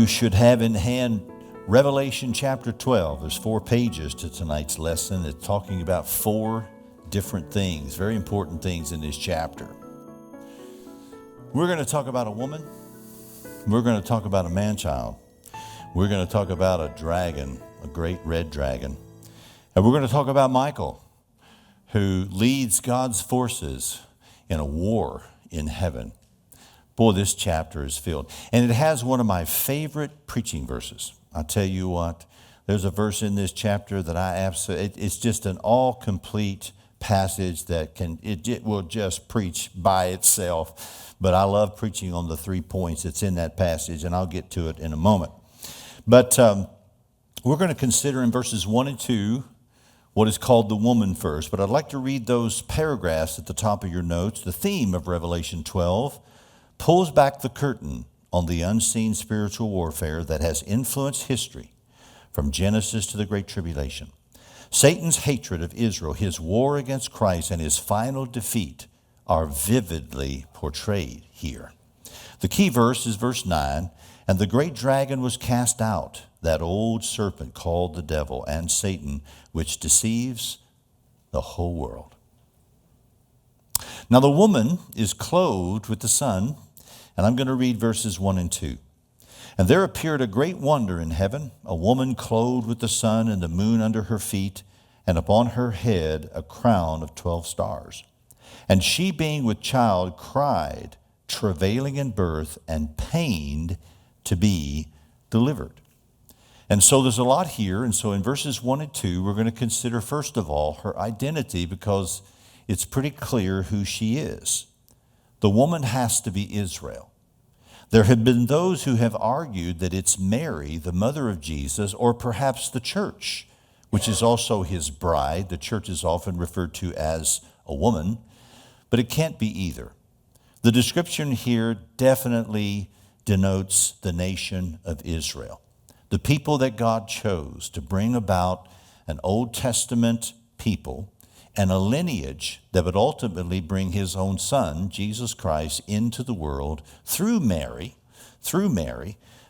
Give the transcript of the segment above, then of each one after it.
should have in hand Revelation chapter 12. There's 4 pages to tonight's lesson. It's talking about 4 different things, very important things in this chapter. We're going to talk about a woman. We're going to talk about a man-child. We're going to talk about a dragon, a great red dragon. And we're going to talk about Michael, who leads God's forces in a war in heaven. Boy, this chapter is filled. And it has one of my favorite preaching verses. I'll tell you what, there's a verse in this chapter that it's just an all-complete passage that it will just preach by itself. But I love preaching on the 3 points that's in that passage, and I'll get to it in a moment. But we're going to consider in verses 1 and 2 what is called the woman first. But I'd like to read those paragraphs at the top of your notes. The theme of Revelation 12 pulls back the curtain on the unseen spiritual warfare that has influenced history from Genesis to the Great Tribulation. Satan's hatred of Israel, his war against Christ, and his final defeat are vividly portrayed here. The key verse is verse 9, and the great dragon was cast out, that old serpent called the devil and Satan, which deceives the whole world. Now the woman is clothed with the sun, and I'm going to read verses 1 and 2. And there appeared a great wonder in heaven, a woman clothed with the sun and the moon under her feet, and upon her head a crown of 12 stars. And she, being with child, cried, travailing in birth, and pained to be delivered. And so there's a lot here. And so in verses 1 and 2, we're going to consider, first of all, her identity, because it's pretty clear who she is. The woman has to be Israel. There have been those who have argued that it's Mary, the mother of Jesus, or perhaps the church, which is also his bride. The church is often referred to as a woman, but it can't be either. The description here definitely denotes the nation of Israel, the people that God chose to bring about an Old Testament people and a lineage that would ultimately bring his own son, Jesus Christ, into the world through Mary,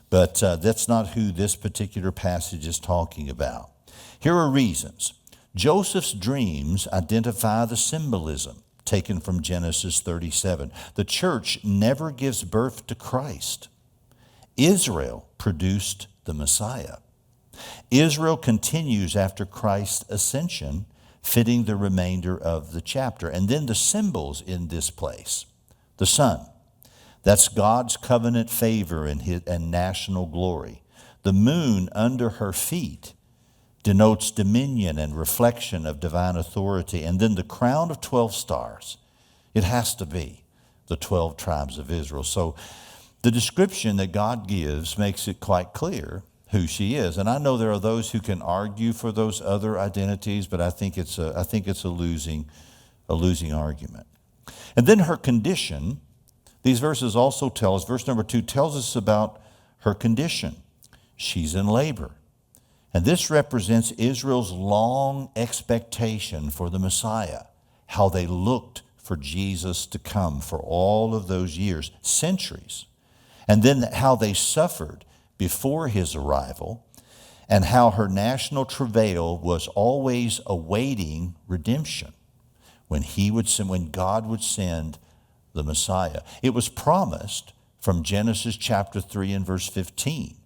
but that's not who this particular passage is talking about. Here are reasons. Joseph's dreams identify the symbolism taken from Genesis 37. The church never gives birth to Christ. Israel produced the Messiah. Israel continues after Christ's ascension, fitting the remainder of the chapter. And then the symbols in this place. The sun, that's God's covenant favor and national glory. The moon under her feet denotes dominion and reflection of divine authority. And then the crown of 12 stars, it has to be the 12 tribes of Israel. So the description that God gives makes it quite clear who she is. And I know there are those who can argue for those other identities, but I think it's a losing argument. And then her condition, these verses also tell us, verse number 2 tells us about her condition. She's in labor. And this represents Israel's long expectation for the Messiah, how they looked for Jesus to come for all of those years, centuries. And then how they suffered before his arrival, and how her national travail was always awaiting redemption when God would send the Messiah. It was promised from Genesis chapter 3 and verse 15.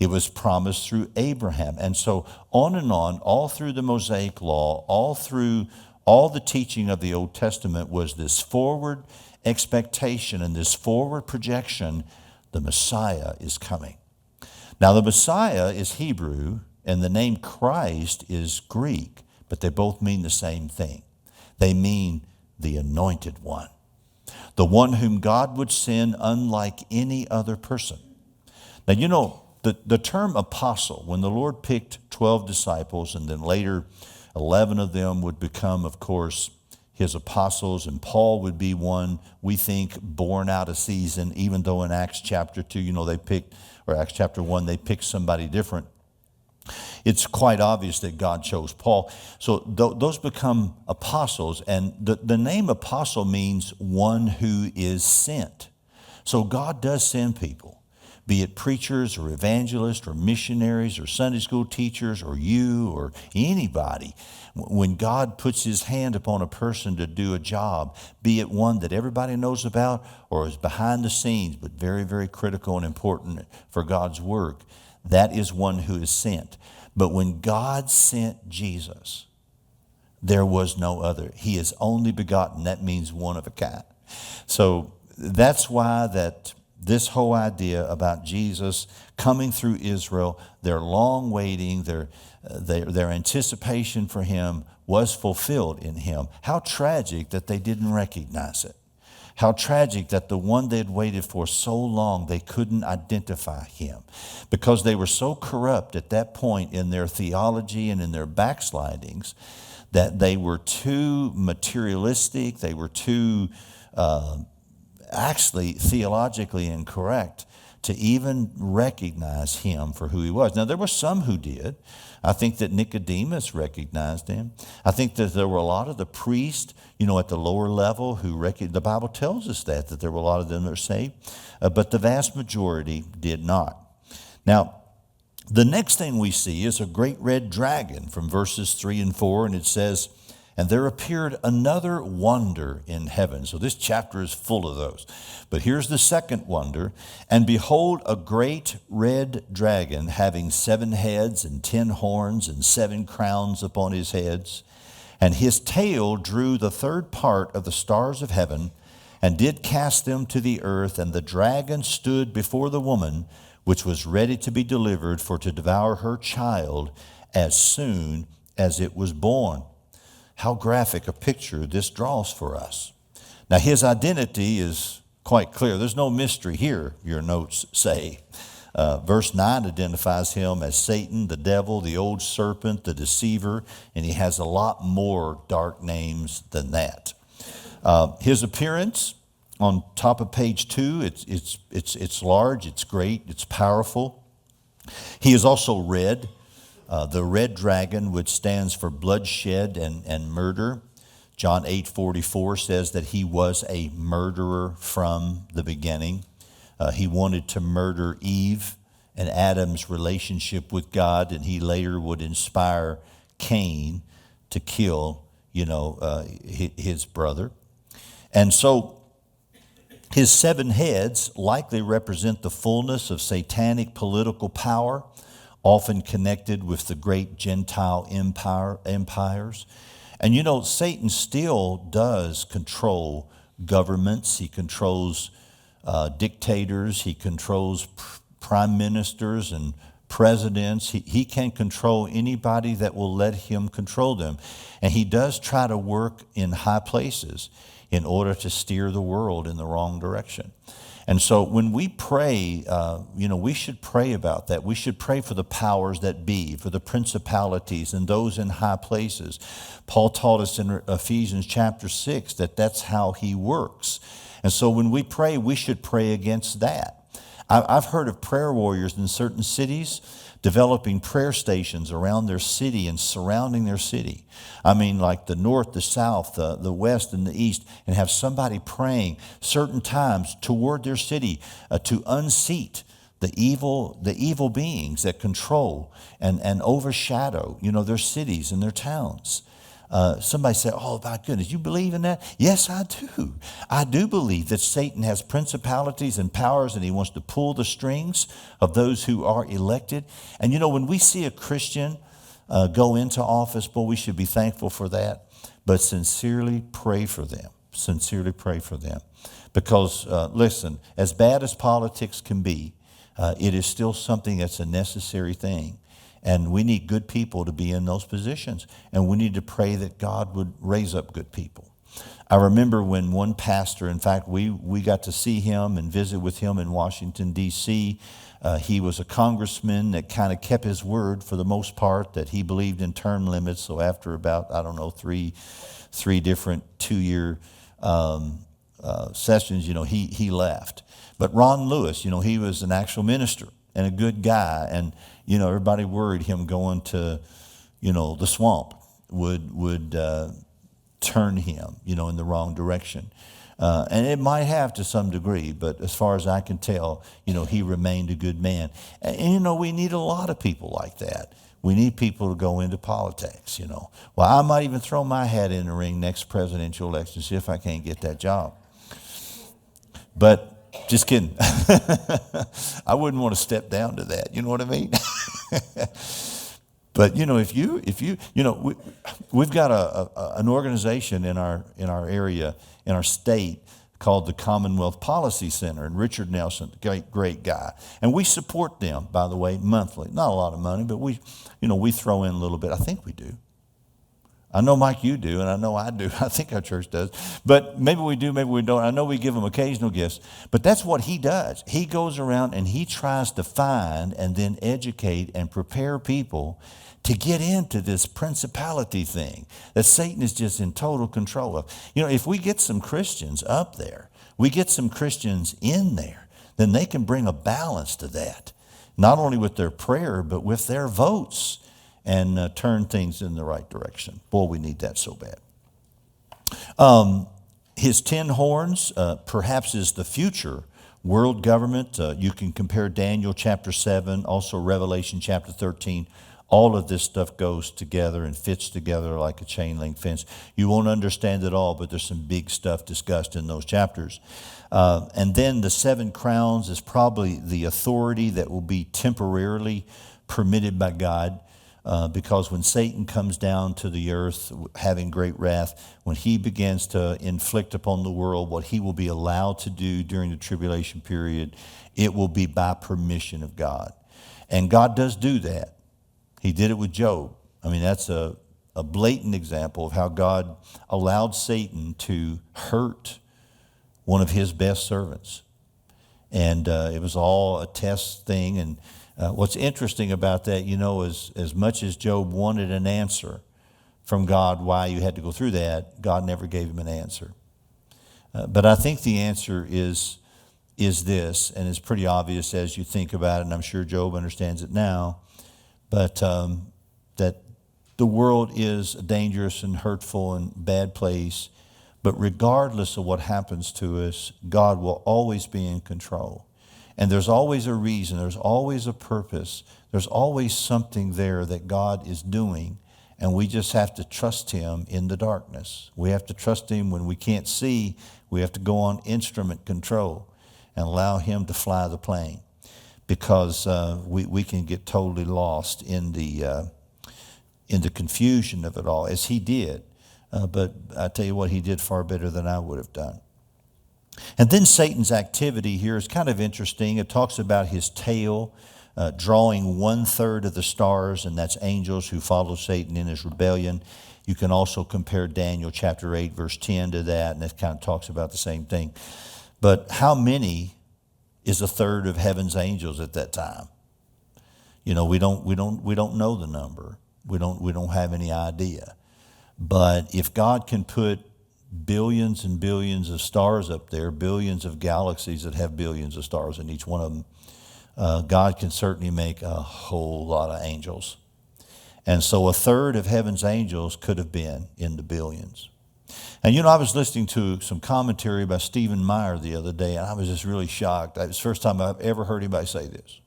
It was promised through Abraham. And so on and on, all through the Mosaic law, all through all the teaching of the Old Testament was this forward expectation and this forward projection. The Messiah is coming. Now, the Messiah is Hebrew, and the name Christ is Greek, but they both mean the same thing. They mean the anointed one, the one whom God would send unlike any other person. Now, you know, the term apostle, when the Lord picked 12 disciples, and then later 11 of them would become, of course, his apostles, and Paul would be one, we think, born out of season, even though in Acts chapter 2, or Acts chapter 1, they picked somebody different. It's quite obvious that God chose Paul. So those become apostles, and the name apostle means one who is sent. So God does send people. be it preachers or evangelists or missionaries or Sunday school teachers or you or anybody. When God puts his hand upon a person to do a job, be it one that everybody knows about or is behind the scenes, but very, very critical and important for God's work, that is one who is sent. But when God sent Jesus, there was no other. He is only begotten. That means one of a kind. So that's why that this whole idea about Jesus coming through Israel, their long waiting, their anticipation for him was fulfilled in him. How tragic that they didn't recognize it. How tragic that the one they had waited for so long, they couldn't identify him because they were so corrupt at that point in their theology and in their backslidings that they were too materialistic, they were too actually theologically incorrect to even recognize him for who he was. Now, there were some who did. I think that Nicodemus recognized him. I think that there were a lot of the priests, at the lower level who recognized. The Bible tells us that there were a lot of them that were saved, but the vast majority did not. Now, the next thing we see is a great red dragon from verses 3 and 4, and it says, "And there appeared another wonder in heaven." So this chapter is full of those. But here's the second wonder. "And behold, a great red dragon, having 7 heads and 10 horns and 7 crowns upon his heads. And his tail drew the third part of the stars of heaven, and did cast them to the earth. And the dragon stood before the woman, which was ready to be delivered, for to devour her child as soon as it was born." How graphic a picture this draws for us. Now, his identity is quite clear. There's no mystery here, your notes say. Verse 9 identifies him as Satan, the devil, the old serpent, the deceiver, and he has a lot more dark names than that. His appearance on top of page 2, it's large, it's great, it's powerful. He is also red. The red dragon, which stands for bloodshed and murder. John 8:44 says that he was a murderer from the beginning. He wanted to murder Eve and Adam's relationship with God, and he later would inspire Cain to kill, his brother. And so his 7 heads likely represent the fullness of satanic political power, often connected with the great Gentile empires. And Satan still does control governments. He controls dictators. He controls prime ministers and presidents. He can control anybody that will let him control them. And he does try to work in high places in order to steer the world in the wrong direction. And so when we pray, we should pray about that. We should pray for the powers that be, for the principalities and those in high places. Paul taught us in Ephesians chapter 6 that that's how he works. And so when we pray, we should pray against that. I've heard of prayer warriors in certain cities developing prayer stations around their city and surrounding their city. I mean, like the north, the south, the west, and the east, and have somebody praying certain times toward their city to unseat the evil beings that control and overshadow, their cities and their towns. Somebody said, "Oh, my goodness, you believe in that?" Yes, I do. I do believe that Satan has principalities and powers, and he wants to pull the strings of those who are elected. And when we see a Christian go into office, boy, we should be thankful for that. But sincerely pray for them. Sincerely pray for them. Because, listen, as bad as politics can be, it is still something that's a necessary thing. And we need good people to be in those positions. And we need to pray that God would raise up good people. I remember when one pastor, in fact, we got to see him and visit with him in Washington, D.C. He was a congressman that kind of kept his word for the most part, that he believed in term limits. So after about, three different 2-year sessions, he left. But Ron Lewis, he was an actual minister and a good guy. And, everybody worried him going to, the swamp would turn him, in the wrong direction. And it might have to some degree, but as far as I can tell, he remained a good man. And, we need a lot of people like that. We need people to go into politics, Well, I might even throw my hat in the ring next presidential election, see if I can't get that job. But just kidding. I wouldn't want to step down to that. You know what I mean? But we've got an organization in our area, in our state, called the Commonwealth Policy Center, and Richard Nelson, great guy, and we support them, by the way, monthly. Not a lot of money, but we throw in a little bit. I think we do. I know, Mike, you do, and I know I do. I think our church does. But maybe we do, maybe we don't. I know we give them occasional gifts. But that's what he does. He goes around and he tries to find and then educate and prepare people to get into this principality thing that Satan is just in total control of. If we get some Christians up there, we get some Christians in there, then they can bring a balance to that, not only with their prayer, but with their votes, and turn things in the right direction. Boy, we need that so bad. His 10 horns perhaps is the future world government. You can compare Daniel chapter 7, also Revelation chapter 13. All of this stuff goes together and fits together like a chain link fence. You won't understand it all, but there's some big stuff discussed in those chapters. And then the 7 crowns is probably the authority that will be temporarily permitted by God. Because when Satan comes down to the earth having great wrath, when he begins to inflict upon the world what he will be allowed to do during the tribulation period, it will be by permission of God. And God does do that. He did it with Job. I mean, that's a blatant example of how God allowed Satan to hurt one of his best servants. And it was all a test thing. And what's interesting about that, is as much as Job wanted an answer from God why you had to go through that, God never gave him an answer. But I think the answer is this, and it's pretty obvious as you think about it, and I'm sure Job understands it now, but that the world is a dangerous and hurtful and bad place, but regardless of what happens to us, God will always be in control. And there's always a reason, there's always a purpose, there's always something there that God is doing, and we just have to trust him in the darkness. We have to trust him when we can't see. We have to go on instrument control and allow him to fly the plane, because we can get totally lost in the confusion of it all, as he did. But I tell you what, he did far better than I would have done. And then Satan's activity here is kind of interesting. It talks about his tail drawing 1/3 of the stars, and that's angels who follow Satan in his rebellion. You can also compare Daniel chapter 8, verse 10 to that, and it kind of talks about the same thing. But how many is 1/3 of heaven's angels at that time? We don't know the number. We don't have any idea. But if God can put billions and billions of stars up there, billions of galaxies that have billions of stars in each one of them, God can certainly make a whole lot of angels. And so 1/3 of heaven's angels could have been in the billions. And I was listening to some commentary by Stephen Meyer the other day, and I was just really shocked. It was the first time I've ever heard anybody say this.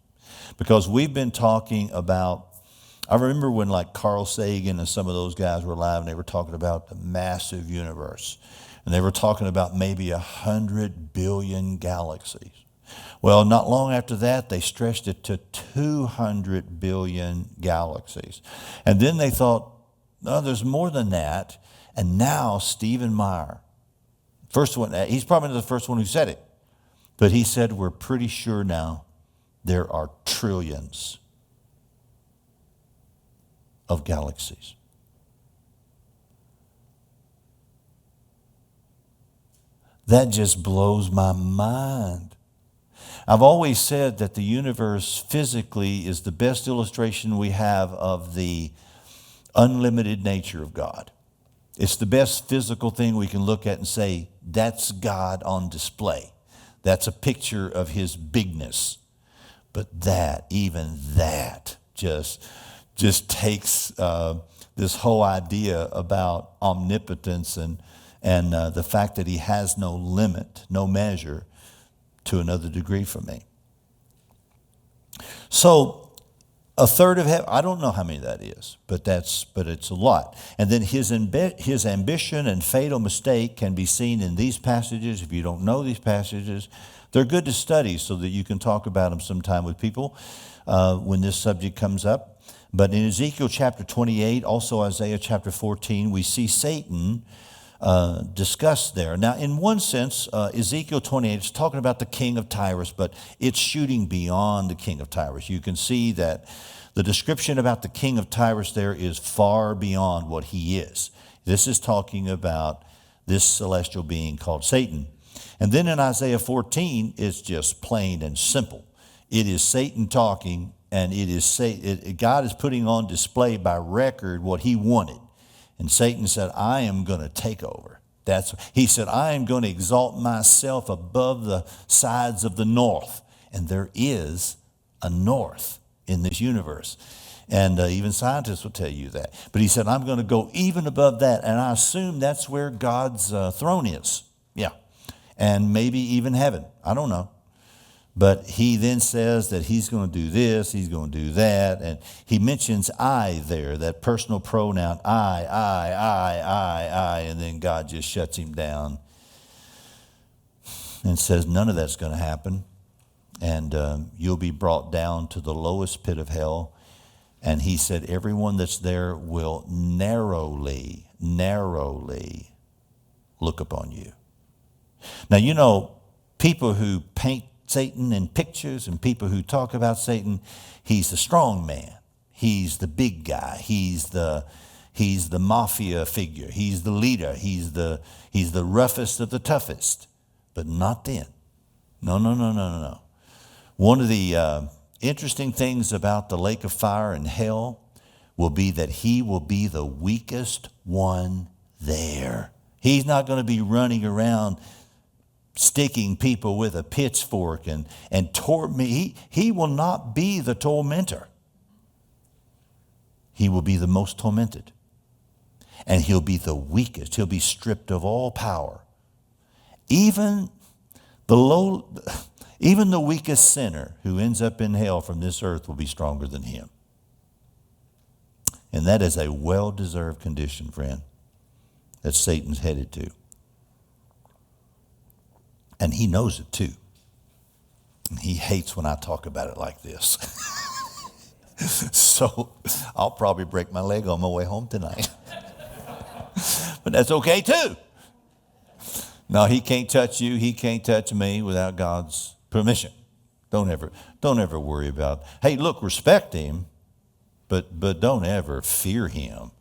Because we've been talking about, I remember when like Carl Sagan and some of those guys were alive, and they were talking about the massive universe. And they were talking about maybe 100 billion galaxies. Well, not long after that, they stretched it to 200 billion galaxies. And then they thought, no, there's more than that. And now Stephen Meyer, first one, he's probably the first one who said it, but he said, we're pretty sure now there are trillions of galaxies. That just blows my mind. I've always said that the universe physically is the best illustration we have of the unlimited nature of God. It's the best physical thing we can look at and say, that's God on display. That's a picture of his bigness. But that, even that, just takes this whole idea about omnipotence and and the fact that he has no limit, no measure to another degree from me. So a third of heaven, I don't know how many that is, but it's a lot. And then his ambition and fatal mistake can be seen in these passages. If you don't know these passages, they're good to study so that you can talk about them sometime with people when this subject comes up. But in Ezekiel chapter 28, also Isaiah chapter 14, we see Satan discussed there. Now, in one sense, Ezekiel 28 is talking about the king of Tyrus, but it's shooting beyond the king of Tyrus. You can see that the description about the king of Tyrus there is far beyond what he is. This is talking about this celestial being called Satan. And then in Isaiah 14, it's just plain and simple. It is Satan talking, and God is putting on display by record what he wanted. And Satan said, I am going to take over. He said, I am going to exalt myself above the sides of the north. And there is a north in this universe. And even scientists will tell you that. But he said, I'm going to go even above that. And I assume that's where God's throne is. Yeah. And maybe even heaven. I don't know. But he then says that he's going to do this, he's going to do that. And he mentions I there, that personal pronoun, I. And then God just shuts him down and says none of that's going to happen. And you'll be brought down to the lowest pit of hell. And he said everyone that's there will narrowly look upon you. Now, you know, people who paint Satan in pictures and people who talk about Satan, he's the strong man. He's the big guy. He's the mafia figure. He's the leader. He's the roughest of the toughest. But not then. No. One of the interesting things about the lake of fire and hell will be that he will be the weakest one there. He's not going to be running around sticking people with a pitchfork and he will not be the tormentor. He will be the most tormented. And he'll be the weakest. He'll be stripped of all power. Even the weakest sinner who ends up in hell from this earth will be stronger than him. And that is a well-deserved condition, friend, that Satan's headed to. And he knows it too. And he hates when I talk about it like this. So I'll probably break my leg on my way home tonight. But that's okay too. No, he can't touch you. He can't touch me without God's permission. Don't ever worry about. Hey, look, respect him, but don't ever fear him.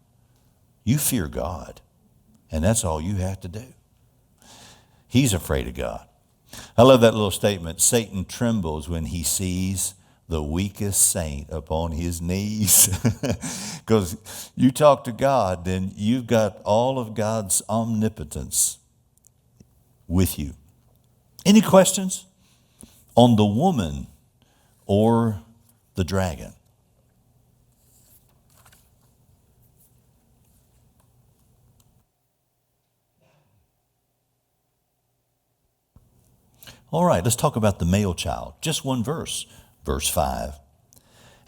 You fear God, and that's all you have to do. He's afraid of God. I love that little statement. Satan trembles when he sees the weakest saint upon his knees. Because you talk to God, then you've got all of God's omnipotence with you. Any questions on the woman or the dragon? All right, let's talk about the male child. Just one verse, verse 5.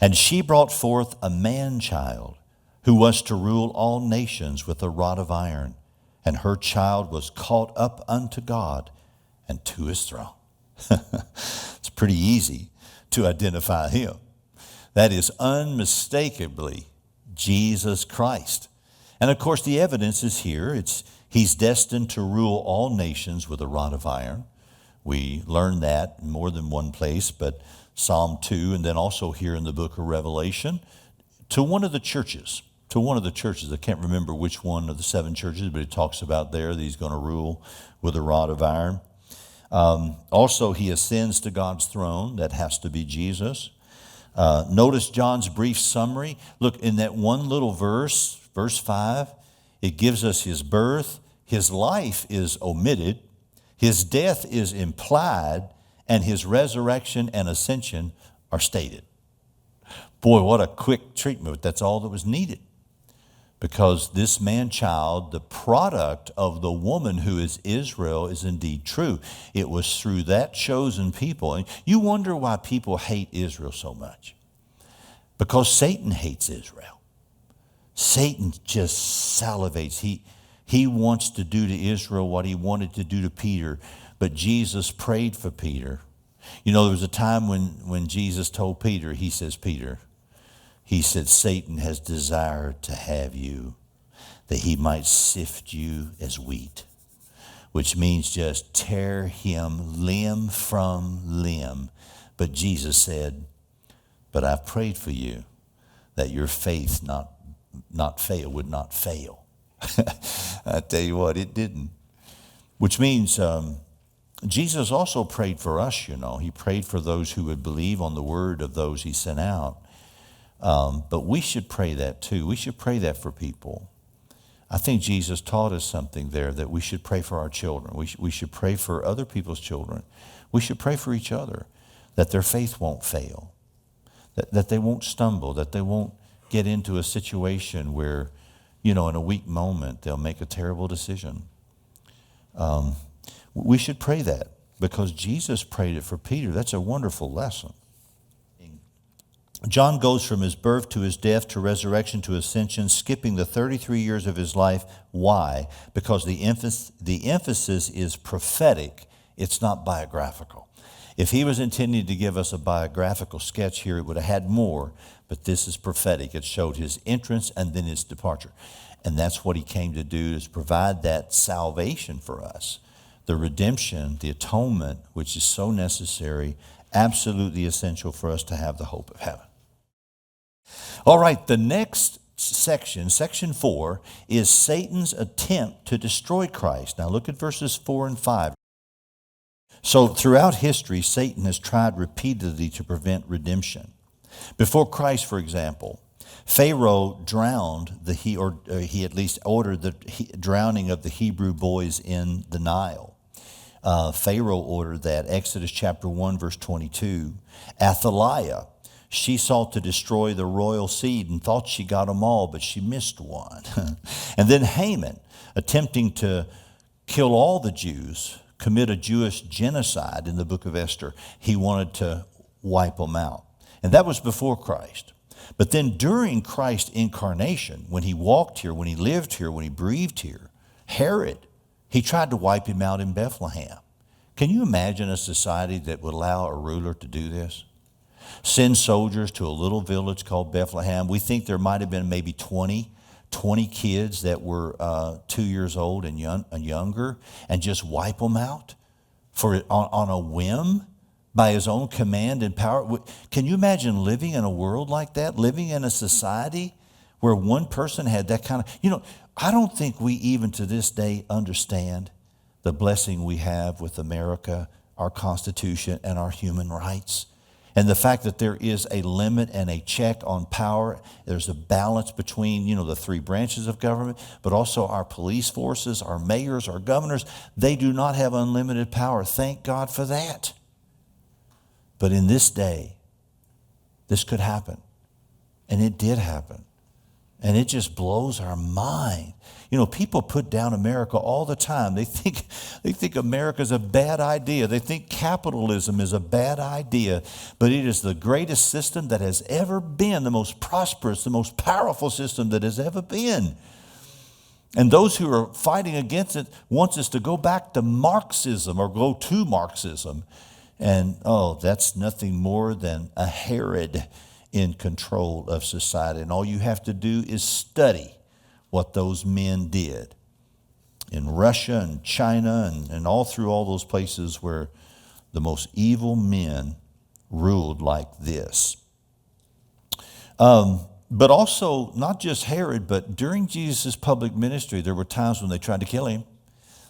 And she brought forth a man-child who was to rule all nations with a rod of iron. And her child was caught up unto God and to his throne. It's pretty easy to identify him. That is unmistakably Jesus Christ. And of course, the evidence is here. He's destined to rule all nations with a rod of iron. We learn that in more than one place, but Psalm 2, and then also here in the book of Revelation, to one of the churches. I can't remember which one of the 7 churches, but it talks about there that he's going to rule with a rod of iron. Also, he ascends to God's throne. That has to be Jesus. Notice John's brief summary. Look, in that one little verse, verse 5, it gives us his birth. His life is omitted. His death is implied, and his resurrection and ascension are stated. Boy, what a quick treatment. That's all that was needed. Because this man-child, the product of the woman who is Israel, is indeed true. It was through that chosen people. And you wonder why people hate Israel so much. Because Satan hates Israel. Satan just salivates. He wants to do to Israel what he wanted to do to Peter. But Jesus prayed for Peter. You know, there was a time when Jesus told Peter, he says, Peter, he said, Satan has desired to have you, that he might sift you as wheat, which means just tear him limb from limb. But Jesus said, but I've prayed for you that your faith would not fail. I tell you what, it didn't. Which means Jesus also prayed for us, you know. He prayed for those who would believe on the word of those he sent out. But we should pray that too. We should pray that for people. I think Jesus taught us something there, that we should pray for our children. We should pray for other people's children. We should pray for each other, that their faith won't fail, that they won't stumble, that they won't get into a situation where, you know, in a weak moment, they'll make a terrible decision. We should pray that because Jesus prayed it for Peter. That's a wonderful lesson. John goes from his birth to his death to resurrection to ascension, skipping the 33 years of his life. Why? Because the emphasis is prophetic. It's not biographical. If he was intending to give us a biographical sketch here, it would have had more, but this is prophetic. It showed his entrance and then his departure. And that's what he came to do, is provide that salvation for us. The redemption, the atonement, which is so necessary, absolutely essential for us to have the hope of heaven. All right, the next section, section 4, is Satan's attempt to destroy Christ. Now look at verses 4 and 5. So throughout history, Satan has tried repeatedly to prevent redemption. Before Christ, for example, Pharaoh drowned he at least ordered the drowning of the Hebrew boys in the Nile. Pharaoh ordered that. Exodus chapter 1, verse 22. Athaliah, she sought to destroy the royal seed and thought she got them all, but she missed one. And then Haman, attempting to kill all the Jews, commit a Jewish genocide in the book of Esther. He wanted to wipe them out. And that was before Christ. But then during Christ's incarnation, when he walked here, when he lived here, when he breathed here, Herod, he tried to wipe him out in Bethlehem. Can you imagine a society that would allow a ruler to do this? Send soldiers to a little village called Bethlehem. We think there might have been maybe 20 kids that were 2 years old and younger, and just wipe them out on a whim by his own command and power. Can you imagine living in a world like that, living in a society where one person had that kind of, I don't think we even to this day understand the blessing we have with America, our Constitution, and our human rights. And the fact that there is a limit and a check on power, there's a balance between, the three branches of government, but also our police forces, our mayors, our governors, they do not have unlimited power. Thank God for that. But in this day, this could happen. And it did happen. And it just blows our mind. People put down America all the time. They think America's a bad idea. They think capitalism is a bad idea. But it is the greatest system that has ever been, the most prosperous, the most powerful system that has ever been. And those who are fighting against it wants us to go back to Marxism or go to Marxism. And, that's nothing more than a Herod in control of society. And all you have to do is study what those men did in Russia and China and all through all those places where the most evil men ruled like this. But also, not just Herod, but during Jesus' public ministry, there were times when they tried to kill him.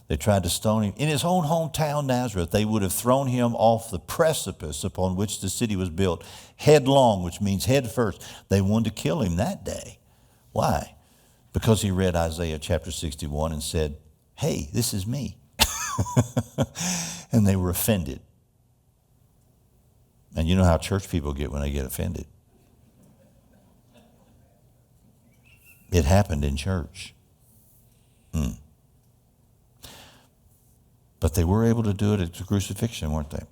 They tried to stone him. In his own hometown, Nazareth, they would have thrown him off the precipice upon which the city was built, headlong, which means head first. They wanted to kill him that day. Why? Because he read Isaiah chapter 61 and said, hey, this is me. And they were offended. And you know how church people get when they get offended. It happened in church. But they were able to do it at the crucifixion, weren't they?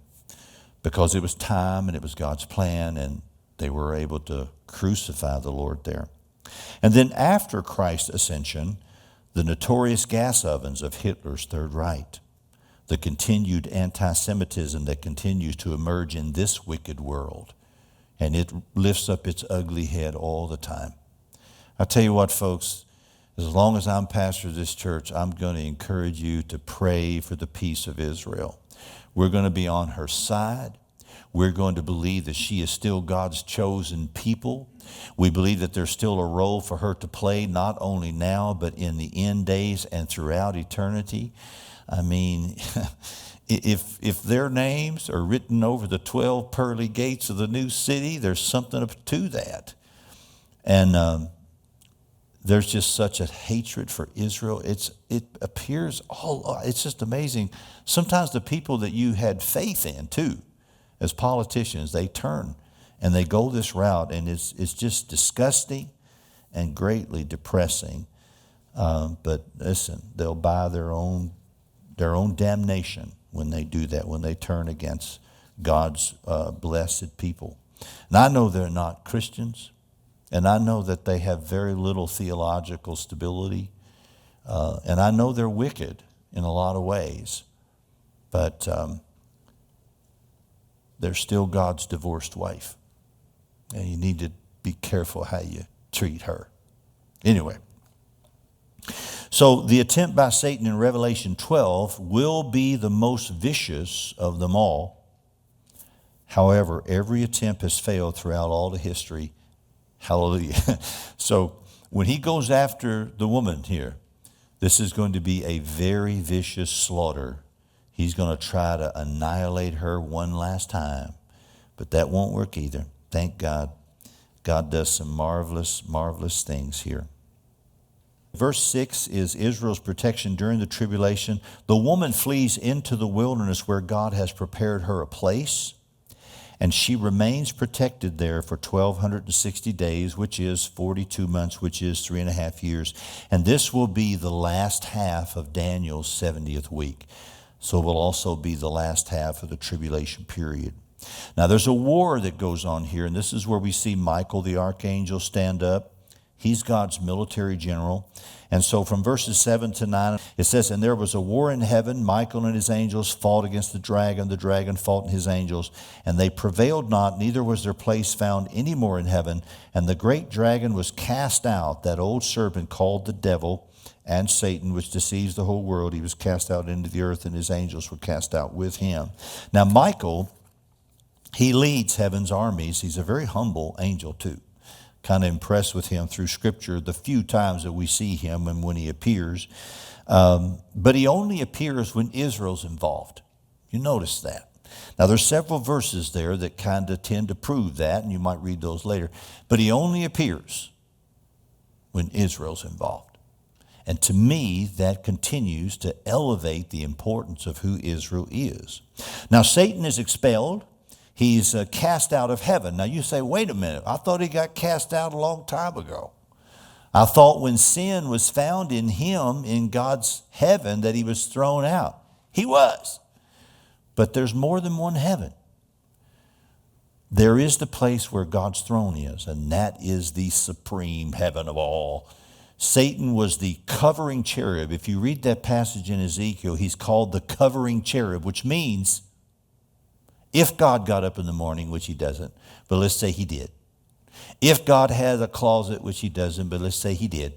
Because it was time and it was God's plan, and they were able to crucify the Lord there. And then after Christ's ascension, the notorious gas ovens of Hitler's Third Reich, the continued anti-Semitism that continues to emerge in this wicked world, and it lifts up its ugly head all the time. I tell you what, folks, as long as I'm pastor of this church, I'm going to encourage you to pray for the peace of Israel. We're going to be on her side. We're going to believe that she is still God's chosen people. We believe that there's still a role for her to play, not only now, but in the end days and throughout eternity. I mean, if their names are written over the 12 pearly gates of the new city, there's something to that. And there's just such a hatred for Israel. It appears it's just amazing. Sometimes the people that you had faith in too, as politicians, they turn and they go this route, and it's just disgusting and greatly depressing. But listen, they'll buy their own damnation when they do that, when they turn against God's blessed people. And I know they're not Christians, and I know that they have very little theological stability, and I know they're wicked in a lot of ways, but they're still God's divorced wife, and you need to be careful how you treat her. Anyway, so the attempt by Satan in Revelation 12 will be the most vicious of them all. However, every attempt has failed throughout all the history. Hallelujah. So when he goes after the woman here, this is going to be a very vicious slaughter. He's going to try to annihilate her one last time, but that won't work either. Thank God. God does some marvelous, marvelous things here. Verse 6 is Israel's protection during the tribulation. The woman flees into the wilderness where God has prepared her a place, and she remains protected there for 1,260 days, which is 42 months, which is 3.5 years. And this will be the last half of Daniel's 70th week. So it will also be the last half of the tribulation period. Now there's a war that goes on here, and this is where we see Michael the Archangel stand up. He's God's military general. And so from verses 7 to 9, it says, "And there was a war in heaven. Michael and his angels fought against the dragon. The dragon fought and his angels. And they prevailed not, neither was their place found any more in heaven. And the great dragon was cast out, that old serpent called the devil and Satan, which deceives the whole world. He was cast out into the earth, and his angels were cast out with him." Now Michael, he leads heaven's armies. He's a very humble angel too. Kind of impressed with him through Scripture the few times that we see him and when he appears. But he only appears when Israel's involved. You notice that. Now there's several verses there that kind of tend to prove that, and you might read those later. But he only appears when Israel's involved. And to me, that continues to elevate the importance of who Israel is. Now Satan is expelled. He's cast out of heaven. Now you say, wait a minute, I thought he got cast out a long time ago. I thought when sin was found in him, in God's heaven, that he was thrown out. He was. But there's more than one heaven. There is the place where God's throne is, and that is the supreme heaven of all. Satan was the covering cherub. If you read that passage in Ezekiel, he's called the covering cherub, which means if God got up in the morning, which he doesn't, but let's say he did. If God had a closet, which he doesn't, but let's say he did.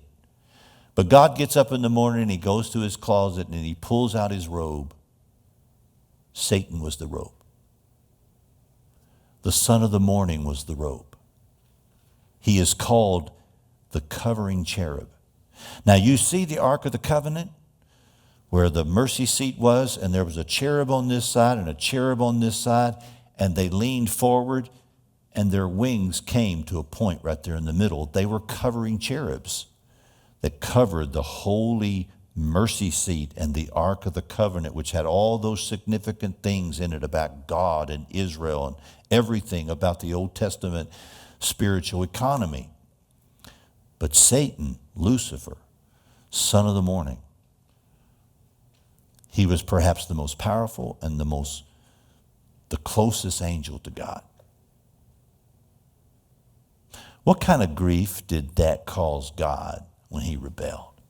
But God gets up in the morning and he goes to his closet and he pulls out his robe. Satan was the robe. The son of the morning was the robe. He is called the covering cherub. Now you see the Ark of the Covenant, where the mercy seat was, and there was a cherub on this side and a cherub on this side, and they leaned forward, and their wings came to a point right there in the middle. They were covering cherubs that covered the holy mercy seat and the Ark of the Covenant, which had all those significant things in it about God and Israel and everything about the Old Testament spiritual economy. But Satan, Lucifer, son of the morning, he was perhaps the most powerful and the closest angel to God. What kind of grief did that cause God when he rebelled?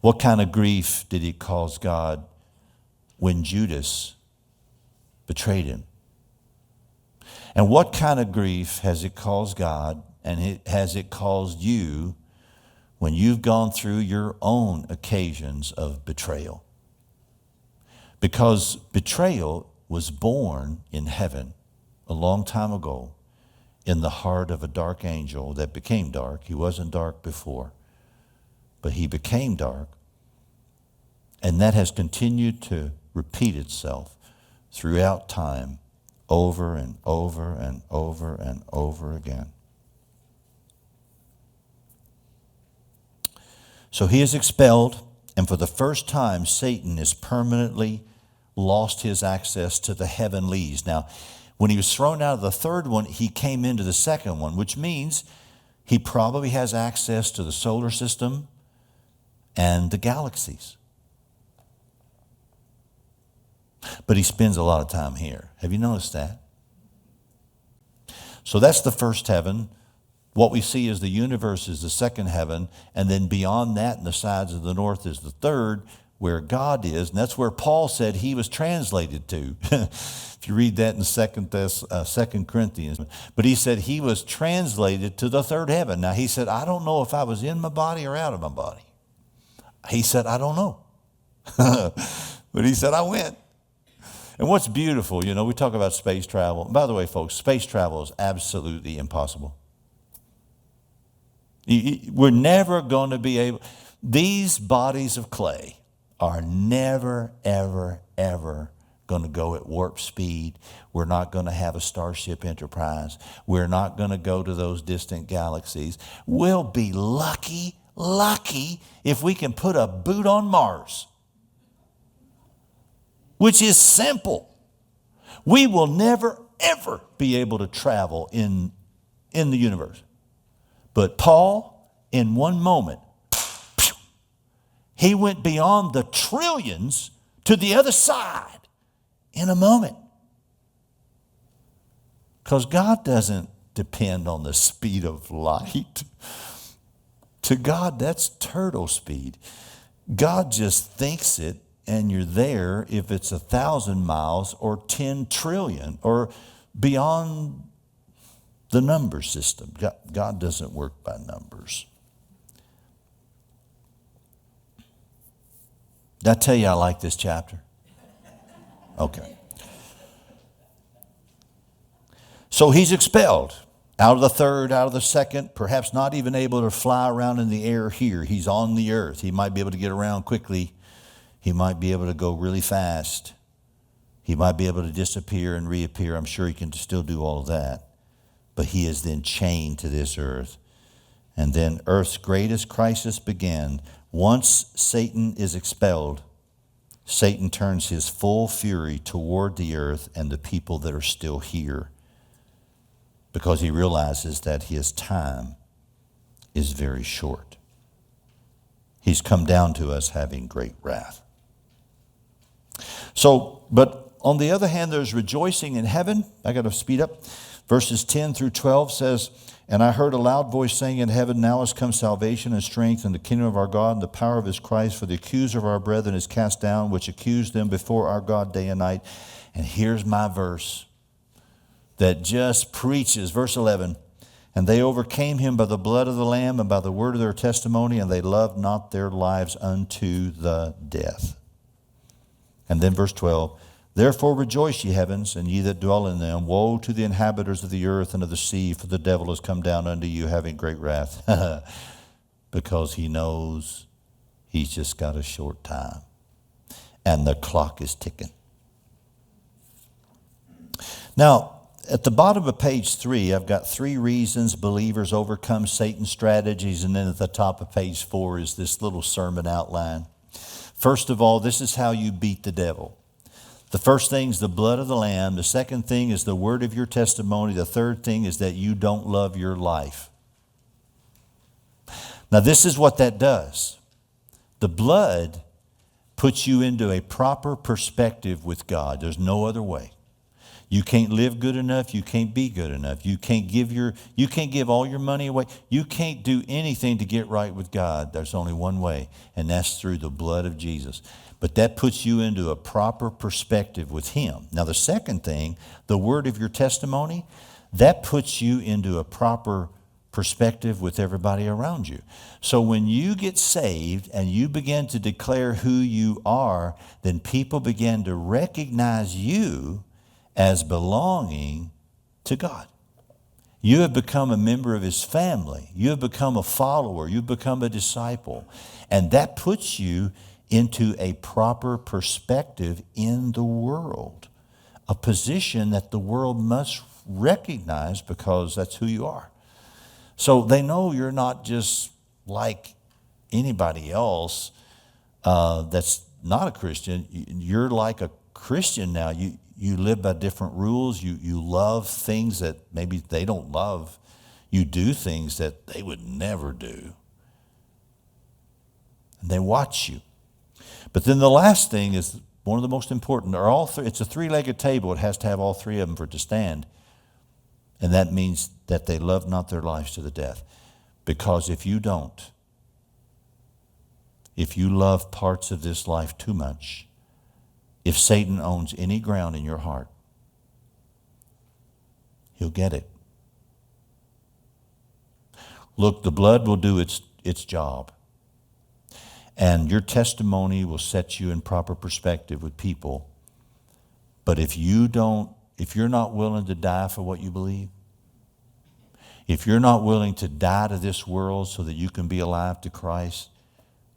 What kind of grief did it cause God when Judas betrayed him? And what kind of grief has it caused God, and has it caused you when you've gone through your own occasions of betrayal? Because betrayal was born in heaven a long time ago in the heart of a dark angel that became dark. He wasn't dark before, but he became dark. And that has continued to repeat itself throughout time, over and over and over and over again. So he is expelled, and for the first time, Satan has permanently lost his access to the heavenlies. Now, when he was thrown out of the third one, he came into the second one, which means he probably has access to the solar system and the galaxies. But he spends a lot of time here. Have you noticed that? So that's the first heaven. What we see as the universe is the second heaven, and then beyond that in the sides of the north is the third, where God is, and that's where Paul said he was translated to. If you read that in 2 Corinthians. But he said he was translated to the third heaven. Now he said, I don't know if I was in my body or out of my body. He said, I don't know. But he said, I went. And what's beautiful, we talk about space travel. By the way, folks, space travel is absolutely impossible. We're never going to be able, these bodies of clay are never, ever, ever going to go at warp speed. We're not going to have a Starship Enterprise. We're not going to go to those distant galaxies. We'll be lucky if we can put a boot on Mars, which is simple. We will never, ever be able to travel in the universe. But Paul, in one moment, he went beyond the trillions to the other side in a moment. Because God doesn't depend on the speed of light. To God, that's turtle speed. God just thinks it, and you're there if it's 1,000 miles or 10 trillion or beyond the number system. God doesn't work by numbers. Did I tell you I like this chapter? Okay. So he's expelled out of the third, out of the second, perhaps not even able to fly around in the air here. He's on the earth. He might be able to get around quickly. He might be able to go really fast. He might be able to disappear and reappear. I'm sure he can still do all of that. But he is then chained to this earth. And then earth's greatest crisis began. Once Satan is expelled, Satan turns his full fury toward the earth and the people that are still here, because he realizes that his time is very short. He's come down to us having great wrath. So, but on the other hand, there's rejoicing in heaven. I got to speed up. Verses 10 through 12 says, and I heard a loud voice saying in heaven, now has come salvation and strength and the kingdom of our God and the power of his Christ, for the accuser of our brethren is cast down, which accused them before our God day and night. And here's my verse that just preaches, verse 11, and they overcame him by the blood of the Lamb and by the word of their testimony, and they loved not their lives unto the death. And then verse 12, therefore rejoice, ye heavens, and ye that dwell in them. Woe to the inhabitants of the earth and of the sea, for the devil has come down unto you, having great wrath, because he knows he's just got a short time, and the clock is ticking. Now, at the bottom of page 3, I've got 3 reasons believers overcome Satan's strategies, and then at the top of page 4 is this little sermon outline. First of all, this is how you beat the devil. The first thing is the blood of the Lamb. The second thing is the word of your testimony. The third thing is that you don't love your life. Now, this is what that does. The blood puts you into a proper perspective with God. There's no other way. You can't live good enough. You can't be good enough. You can't give all your money away. You can't do anything to get right with God. There's only one way, and that's through the blood of Jesus. But that puts you into a proper perspective with Him. Now, the second thing, the word of your testimony, that puts you into a proper perspective with everybody around you. So when you get saved and you begin to declare who you are, then people begin to recognize you as belonging to God. You have become a member of His family. You have become a follower. You've become a disciple. And that puts you into a proper perspective in the world, a position that the world must recognize because that's who you are. So they know you're not just like anybody else that's not a Christian. You're like a Christian now. You live by different rules. You love things that maybe they don't love. You do things that they would never do. And they watch you. But then the last thing is one of the most important. All three, it's a three-legged table. It has to have all three of them for it to stand. And that means that they love not their lives to the death. Because if you don't, if you love parts of this life too much, if Satan owns any ground in your heart, he'll get it. Look, the blood will do its job. And your testimony will set you in proper perspective with people. But if you're not willing to die for what you believe, if you're not willing to die to this world so that you can be alive to Christ,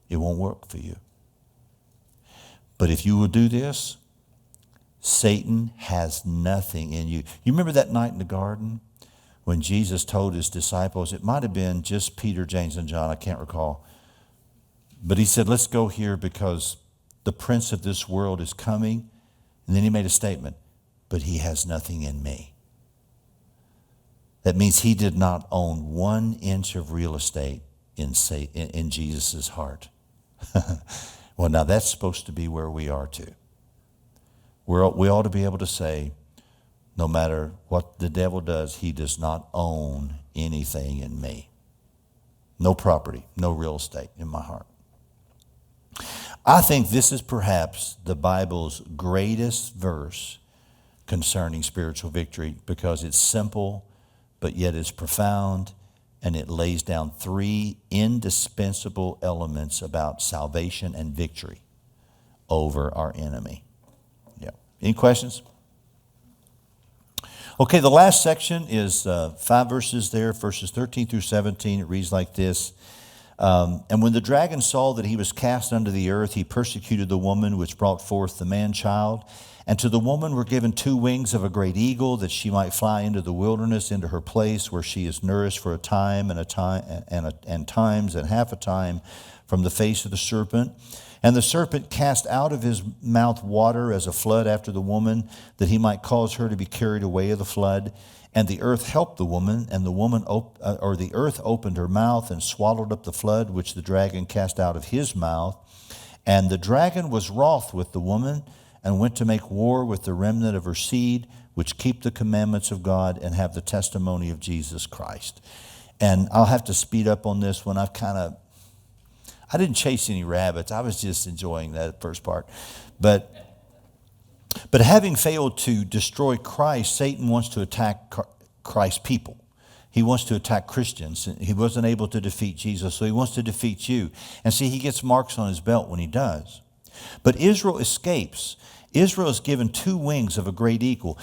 it won't work for you. But if you will do this, Satan has nothing in you. You remember that night in the garden when Jesus told His disciples, it might have been just Peter, James, and John, I can't recall. But He said, let's go here because the prince of this world is coming. And then He made a statement, but he has nothing in me. That means he did not own 1 inch of real estate in Jesus' heart. Well, now that's supposed to be where we are too. We ought to be able to say, no matter what the devil does, he does not own anything in me. No property, no real estate in my heart. I think this is perhaps the Bible's greatest verse concerning spiritual victory because it's simple, but yet it's profound, and it lays down 3 indispensable elements about salvation and victory over our enemy. Yeah. Any questions? Okay, the last section is 5 verses there, verses 13 through 17. It reads like this. And when the dragon saw that he was cast unto the earth, he persecuted the woman which brought forth the man-child. And to the woman were given 2 wings of a great eagle, that she might fly into the wilderness, into her place, where she is nourished for a time and times and half a time from the face of the serpent. And the serpent cast out of his mouth water as a flood after the woman, that he might cause her to be carried away of the flood. And the earth helped the woman, and the earth opened her mouth and swallowed up the flood which the dragon cast out of his mouth. And the dragon was wroth with the woman, and went to make war with the remnant of her seed, which keep the commandments of God and have the testimony of Jesus Christ. And I'll have to speed up on this one. I didn't chase any rabbits. I was just enjoying that first part. But having failed to destroy Christ, Satan wants to attack Christ's people. He wants to attack Christians. He wasn't able to defeat Jesus, so he wants to defeat you. And see, he gets marks on his belt when he does. But Israel escapes. Israel is given 2 wings of a great eagle,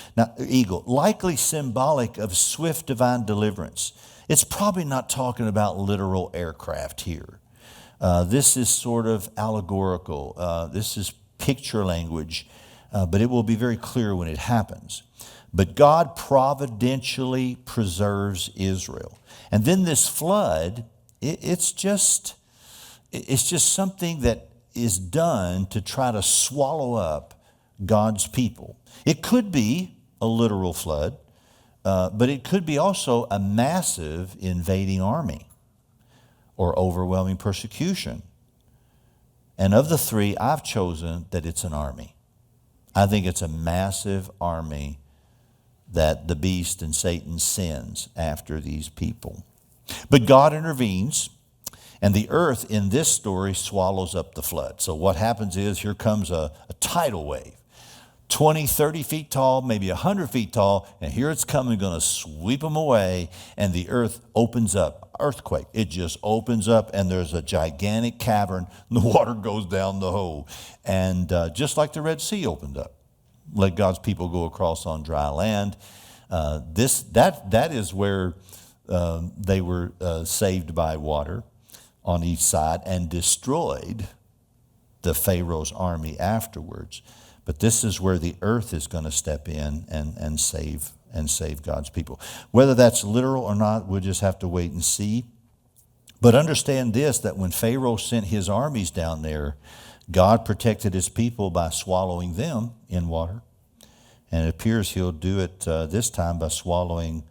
likely symbolic of swift divine deliverance. It's probably not talking about literal aircraft here. This is sort of allegorical. This is picture language, but it will be very clear when it happens. But God providentially preserves Israel. And then this flood, it's just something that is done to try to swallow up God's people. It could be a literal flood, but it could be also a massive invading army or overwhelming persecution. And of the three, I've chosen that it's an army. I think it's a massive army that the beast and Satan sends after these people. But God intervenes, and the earth in this story swallows up the flood. So what happens is here comes a tidal wave, 20, 30 feet tall, maybe 100 feet tall, and here it's coming, going to sweep them away, and the earth opens up. Earthquake. It just opens up, and there's a gigantic cavern, and the water goes down the hole. And just like the Red Sea opened up, let God's people go across on dry land. That is where they were saved by water on each side and destroyed the Pharaoh's army afterwards. But this is where the earth is going to step in and save God's people. Whether that's literal or not, we'll just have to wait and see. But understand this, that when Pharaoh sent his armies down there, God protected his people by swallowing them in water. And it appears he'll do it this time by swallowing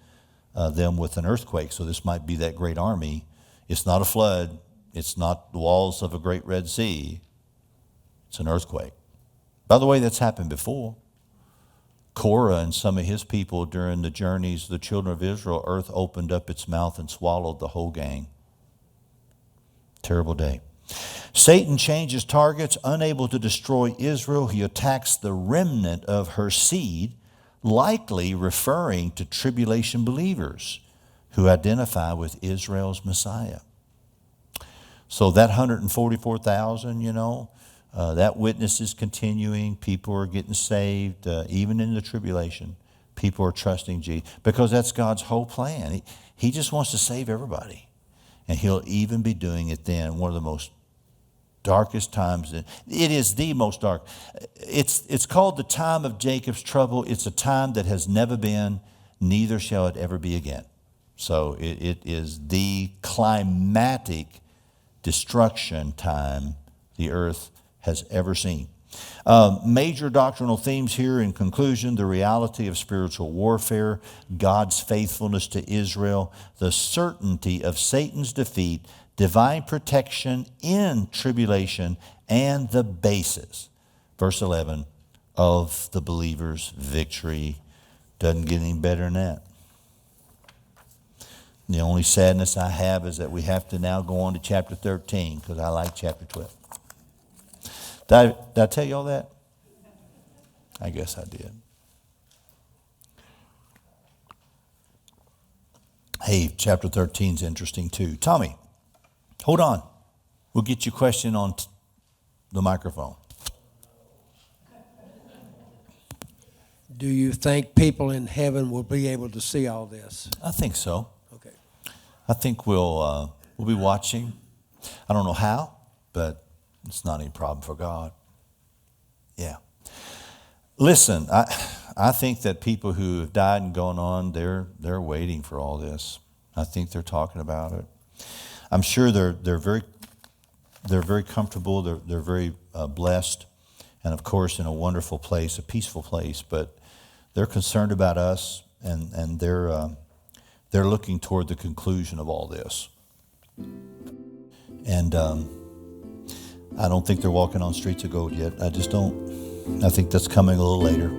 them with an earthquake. So this might be that great army. It's not a flood. It's not the walls of a great Red Sea. It's an earthquake. By the way, that's happened before. Korah and some of his people during the journeys, the children of Israel, earth opened up its mouth and swallowed the whole gang. Terrible day. Satan changes targets. Unable to destroy Israel, he attacks the remnant of her seed, likely referring to tribulation believers who identify with Israel's Messiah. So that 144,000, that witness is continuing. People are getting saved, even in the tribulation. People are trusting Jesus because that's God's whole plan. He just wants to save everybody. And he'll even be doing it then, one of the most darkest times. It is the most dark. It's called the time of Jacob's trouble. It's a time that has never been, neither shall it ever be again. So it is the climatic destruction time the earth has ever seen. Major doctrinal themes here in conclusion: the reality of spiritual warfare, God's faithfulness to Israel, the certainty of Satan's defeat, divine protection in tribulation, and the basis, verse 11, of the believer's victory. Doesn't get any better than that. The only sadness I have is that we have to now go on to chapter 13 because I like chapter 12. Did I tell you all that? I guess I did. Hey, chapter 13 is interesting too. Tommy, hold on. We'll get your question on the microphone. Do you think people in heaven will be able to see all this? I think so. Okay. I think we'll be watching. I don't know how, but it's not any problem for God. Yeah. Listen, I think that people who have died and gone on, they're waiting for all this. I think they're talking about it. I'm sure they're very comfortable. They're very blessed, and of course in a wonderful place, a peaceful place. But they're concerned about us, and they're looking toward the conclusion of all this. And I don't think they're walking on streets of gold yet. I just don't. I think that's coming a little later.